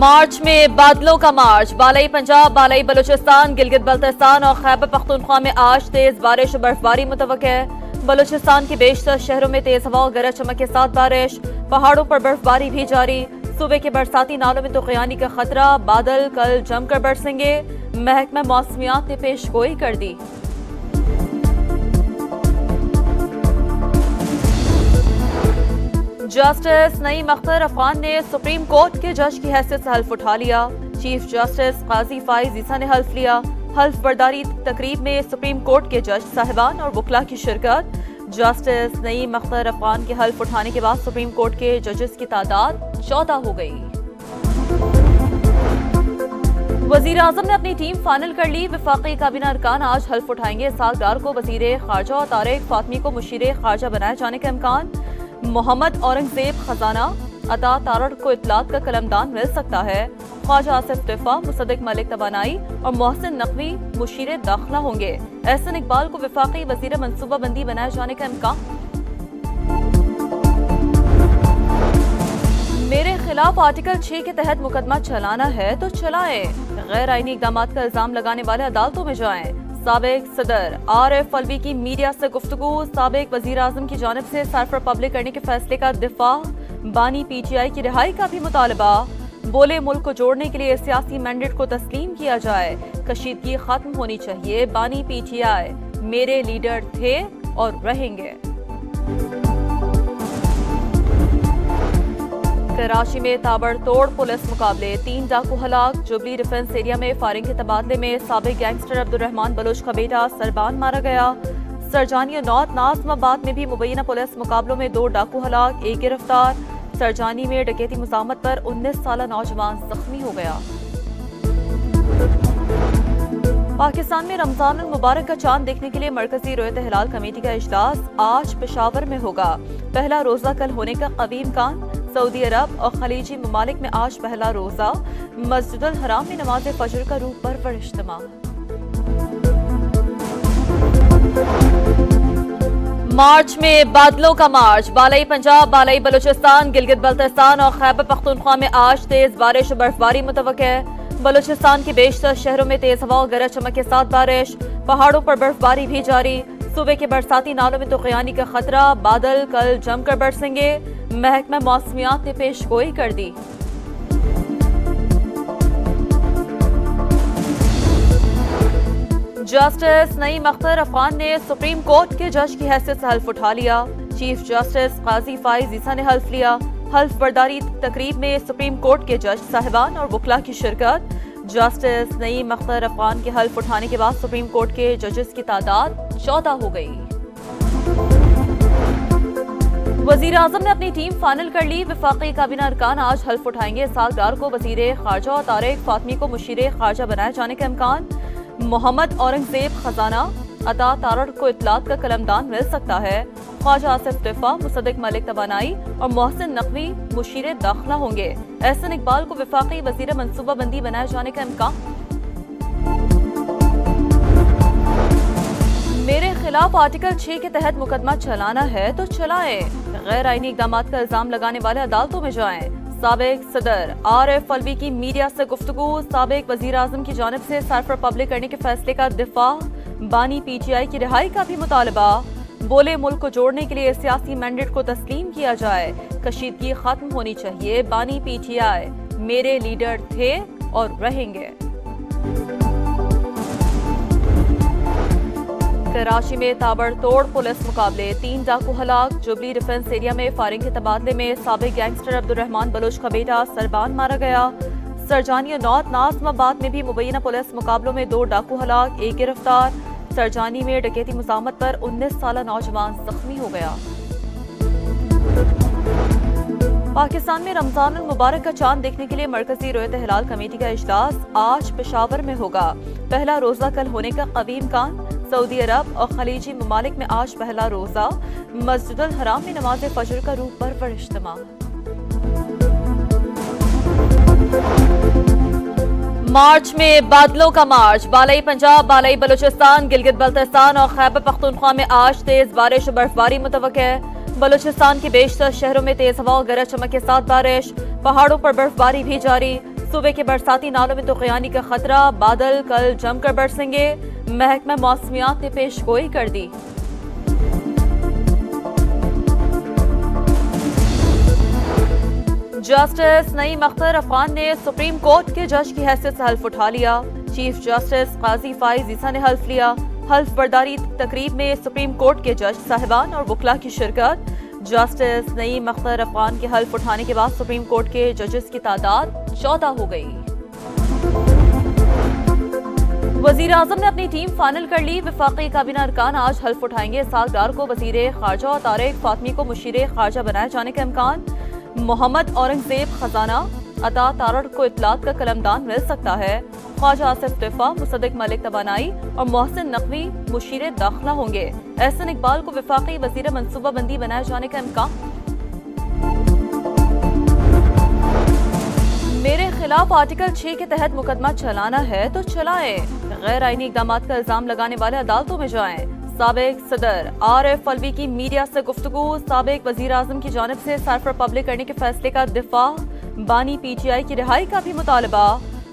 मार्च में बादलों का मार्च। बालाई पंजाब, बालाई बलूचिस्तान, गिलगित बल्तिस्तान और खैबर पख्तूनख्वा में आज तेज बारिश और बर्फबारी मुतवक्किर है। बलूचिस्तान के बेशतर शहरों में तेज हवा और गरज चमक के साथ बारिश, पहाड़ों पर बर्फबारी भी जारी। सूबे के बरसाती नालों में तूफ़ानी का खतरा, बादल कल जमकर बरसेंगे। महकमा मौसमियात ने पेशगोई कर दी। जस्टिस नईम अख्तर अफगान ने सुप्रीम कोर्ट के जज की हैसियत से हल्फ उठा लिया। चीफ जस्टिस काजी फाइज ईसा ने हल्फ लिया। हल्फ बर्दारी तकरीब में सुप्रीम कोर्ट के जज साहिबान और वकला की शिरकत। जस्टिस नईम अख्तर अफगान के हल्फ उठाने के बाद सुप्रीम कोर्ट के जजेस की तादाद 14 हो गई। वजीर आजम ने अपनी टीम फाइनल कर ली। वफाकी काबीना अरकान आज हल्फ उठाएंगे। सालगार को वजीर खारजा और तारिक फातमी को मुशीर खारजा बनाए जाने का इम्कान। मोहम्मद औरंगजेब खजाना अता तारड़ को इतलात का कलमदान मिल सकता है। ख्वाजा आसिफ दिफा, मुसद्दिक मलिक तवानाई और मोहसिन नकवी मुशीर दाखिला होंगे। एहसन इकबाल को वफाकी वजीर मनसूबाबंदी बनाए जाने का इम्कान। मेरे खिलाफ आर्टिकल 6 के तहत मुकदमा चलाना है तो चलाएं। गैर आईनी इकदाम का इल्जाम लगाने वाले अदालतों में जाएं। साबिक सदर आरिफ अलवी की मीडिया से गुफ्तगू। साबिक वजीर आजम की जानिब से साइफर पब्लिक करने के फैसले का दिफा। बानी PTI की रिहाई का भी मुतालबा। बोले मुल्क को जोड़ने के लिए सियासी मैंडेट को तस्लीम किया जाए। कशीदगी खत्म होनी चाहिए। बानी PTI मेरे लीडर थे और रहेंगे। कराची में ताबड़तोड़ पुलिस मुकाबले, 3 डाकू हलाक। जुबली डिफेंस एरिया में फायरिंग के तबादले में साबिक गैंगस्टर अब्दुर्रहमान बलोच का बेटा सरबान मारा गया। सरजानी और नॉर्थ नाज़िमाबाद में भी मुबैना पुलिस मुकाबलों में 2 डाकू हलाक, 1 गिरफ्तार। सरजानी में डकैती मुज़ाहमत पर 19 साला नौजवान जख्मी हो गया। पाकिस्तान में रमजान मुबारक का चांद देखने के लिए मरकजी रोयत हिलाल कमेटी का इजलास आज पेशावर में होगा। पहला रोजा कल होने का कवीम कान। सऊदी अरब और खलीजी ममालिक में आज पहला रोजा। मस्जिदुल हराम में नमाज फजर का रूह पर इज्तिमा। मार्च में बादलों का मार्च। बालाई पंजाब, बालाई बलूचिस्तान, गिलगित बल्तिस्तान और खैबर पख्तूनख्वा में आज तेज बारिश और बर्फबारी मुतवक्किर है। बलूचिस्तान के बेशतर शहरों में तेज हवा और गरज चमक के साथ बारिश, पहाड़ों पर बर्फबारी भी जारी। सूबे के बरसाती नालों में तूफ़ानी का खतरा, बादल कल जमकर बरसेंगे। महकमा मौसमियात ने पेशगोई कर दी। जस्टिस नईम अख्तर अफगान ने सुप्रीम कोर्ट के जज की हैसियत से हल्फ उठा लिया। चीफ जस्टिस काजी फाइज ईसा ने हल्फ लिया। हल्फ बर्दारी तकरीब में सुप्रीम कोर्ट के जज साहिबान और वकला की शिरकत। जस्टिस नईम अख्तर अफगान के हल्फ उठाने के बाद सुप्रीम कोर्ट के जजेस की तादाद 14 हो गई। वजीर आजम ने अपनी टीम फाइनल कर ली। वफाकी काबीना अरकान आज हल्फ उठाएंगे। सालगार को वजीर खारजा और तारिक फातमी को मुशीर खारजा बनाए जाने का इम्कान। मोहम्मद औरंगजेब खजाना अता तारड़ को इतलात का कलमदान मिल सकता है। ख्वाजा आसिफ दिफा, मुसद्दिक मलिक तवानाई और मोहसिन नकवी मुशीर दाखिला होंगे। एहसन इकबाल को वफाकी वजीर मनसूबाबंदी बनाए जाने का इम्कान। मेरे खिलाफ आर्टिकल 6 के तहत मुकदमा चलाना है तो चलाएं। गैर आईनी इकदाम का इल्जाम लगाने वाले अदालतों में जाएं। साबिक सदर आरिफ अलवी की मीडिया से गुफ्तगू। साबिक वजीर आजम की जानिब से साइफर पब्लिक करने के फैसले का दिफा। बानी PTI की रिहाई का भी मुतालबा। बोले मुल्क को जोड़ने के लिए सियासी मैंडेट को तस्लीम किया जाए। कशीदगी खत्म होनी चाहिए। बानी PTI मेरे लीडर थे और रहेंगे। कराची में ताबड़तोड़ पुलिस मुकाबले, 3 डाकू हलाक। जुबली डिफेंस एरिया में फायरिंग के तबादले में साबिक गैंगस्टर अब्दुर्रहमान बलोच का बेटा सरबान मारा गया। सरजानी और नॉर्थ नाज़िमाबाद में भी मुबैना पुलिस मुकाबलों में 2 डाकू हलाक, 1 गिरफ्तार। सरजानी में डकैती मुज़ाहमत पर 19 साला नौजवान जख्मी हो गया। पाकिस्तान में रमजान मुबारक का चांद देखने के लिए मरकजी रोयत हिलाल कमेटी का इजलास आज पेशावर में होगा। पहला रोजा कल होने का कवीम कान। सऊदी अरब और खलीजी ममालिक में आज पहला रोजा। मस्जिदुल हराम में नमाज फजर का रूह पर इज्तिमा। मार्च में बादलों का मार्च। बालाई पंजाब, बालाई बलूचिस्तान, गिलगित बल्तिस्तान और खैबर पख्तूनख्वा में आज तेज बारिश और बर्फबारी मुतवक्किर है। बलूचिस्तान के बेशतर शहरों में तेज हवा और गरज चमक के साथ बारिश, पहाड़ों पर बर्फबारी भी जारी। सूबे के बरसाती नालों में तुगयानी का खतरा, बादल कल जमकर बरसेंगे। महकमा मौसमियात ने पेशगोई कर दी। जस्टिस नईम अख्तर अफगान ने सुप्रीम कोर्ट के जज की हैसियत से हल्फ उठा लिया। चीफ जस्टिस काजी फाइज ईसा ने हल्फ लिया। हल्फ बर्दारी तकरीब में सुप्रीम कोर्ट के जज साहिबान और वकला की शिरकत। जस्टिस नईम अख्तर अफगान के हल्फ उठाने के बाद सुप्रीम कोर्ट के जजेस की तादाद 14 हो गई। वजीर आजम ने अपनी टीम फाइनल कर ली। वफाकी काबीना अरकान आज हल्फ उठाएंगे। इस्हाक को वजीर खारजा और तारिक फातमी को मुशीर खारजा बनाए जाने का इम्कान। मोहम्मद औरंगजेब खजाना अता तारड़ को इतलात का कलमदान मिल सकता है। ख्वाजा आसिफ दिफा, मुसद्दिक मलिक तवानाई और मोहसिन नकवी मुशीर दाखिला होंगे। एहसन इकबाल को वफाकी वजीर मनसूबाबंदी बनाए जाने का इम्कान। मेरे खिलाफ आर्टिकल 6 के तहत मुकदमा चलाना है तो चलाएं। गैर आईनी इकदाम का इल्जाम लगाने वाले अदालतों में जाएं। साबिक सदर RF अलवी की मीडिया से गुफ्तगू। साबिक वजीर आजम की जानिब से सरफर पब्लिक करने के फैसले का दिफा। बानी PTI की रिहाई का भी मुतालबा।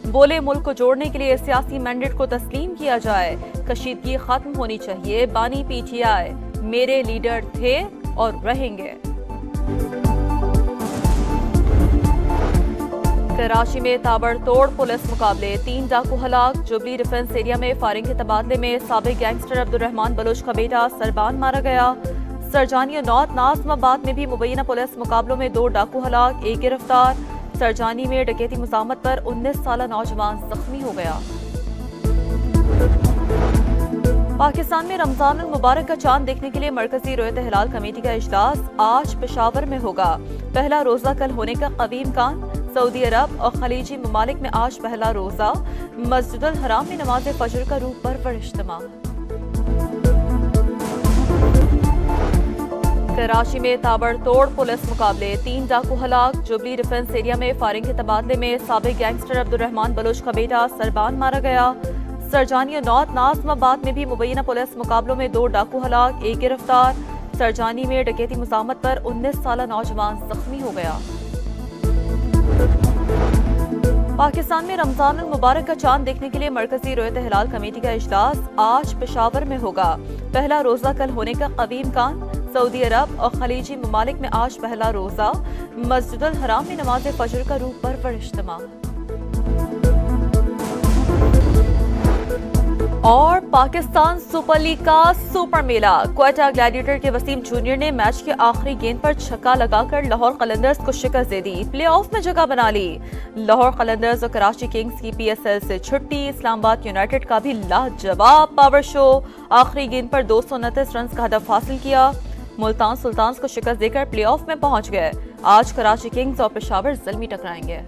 बोले मुल्क को जोड़ने के लिए सियासी मैंडेट को तस्लीम किया जाए। कशीदगी खत्म होनी चाहिए। बानी PTI मेरे लीडर थे और रहेंगे। कराची में ताबड़तोड़ पुलिस मुकाबले, 3 डाकू हलाक। जुबली डिफेंस एरिया में फायरिंग के तबादले में साबिक गैंगस्टर अब्दुर्रहमान बलोच का बेटा सरबान मारा गया। सरजानी नॉर्थ नाज़माबाद में भी मुबैना पुलिस मुकाबलों में 2 डाकू हलाक, 1 गिरफ्तार। सरजानी में डकैती मुज़ाहमत पर 19 साला नौजवान जख्मी हो गया। पाकिस्तान में रमजान मुबारक का चांद देखने के लिए मरकजी रोयत हिलाल कमेटी का इजलास आज पेशावर में होगा। पहला रोजा कल होने का कवी इम्कान। सऊदी अरब और खलीजी ममालिक में आज पहला रोजा। मस्जिदुल हराम में नमाज फजर का रूह पर इज्तिमा। कराची में ताबड़तोड़ पुलिस मुकाबले, 3 डाकू हलाक। जुबली डिफेंस एरिया में फायरिंग के तबादले में साबिक गैंगस्टर अब्दुर्रहमान बलोच का बेटा सरबान मारा गया। सरजानी नॉर्थ नाज़माबाद में भी मुबैना पुलिस मुकाबलों में 2 डाकू हलाक, 1 गिरफ्तार। सरजानी में डकैती मुज़ाहमत पर 19 साला नौजवान जख्मी हो गया। पाकिस्तान में रमजान मुबारक का चांद देखने के लिए मरकजी रोयत हिलाल कमेटी का इजलास आज पेशावर में होगा। पहला रोजा कल होने का कवी इम्कान। सऊदी अरब और खलीजी ममालिक में आज पहला रोजा। मस्जिदुल हराम में नमाज फजर का रूह पर इज्तिमा। और पाकिस्तान सुपर लीग का सुपर मेला, क्वेटा ग्लैडिएटर के वसीम जूनियर ने मैच के आखिरी गेंद पर छक्का लगाकर लाहौर कलंदर्स को शिकस्त दे दी। प्लेऑफ में जगह बना ली। लाहौर कलंदर्स और कराची किंग्स की PSL से छुट्टी। इस्लामाबाद यूनाइटेड का भी लाजवाब पावर शो। आखिरी गेंद पर 229 रन का हदफ हासिल किया। मुल्तान सुल्तान्स को शिकस्त देकर प्लेऑफ में पहुंच गए। आज कराची किंग्स और पेशावर ज़ल्मी टकराएंगे।